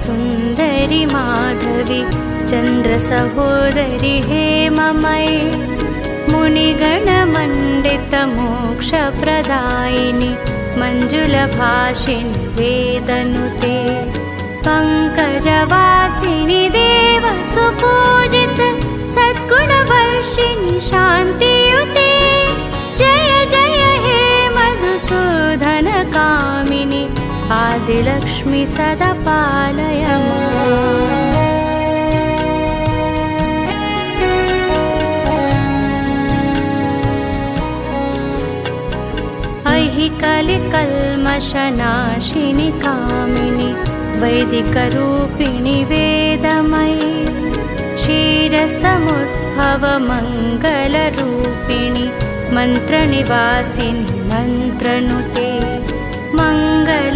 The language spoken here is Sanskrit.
सुन्दरि माधवी चन्द्रसहोदरि हेममये मुनिगणमण्डित मोक्षप्रदायिनि मञ्जुलभाषिणि वेदनुते पङ्कजवासिनि देवसुपूजित सद्गुणवर्षिणि शान्तियुते जय जय हे मधुसूदनकामिनि आदिलक्ष्मि सदा पालय माम्। कलिकल्मषनाशिनि कामिनि वैदिकरूपिणि वेदमयि क्षीरसमुद्भव मङ्गलरूपिणि मन्त्रनिवासिनि मन्त्रनुते मङ्गल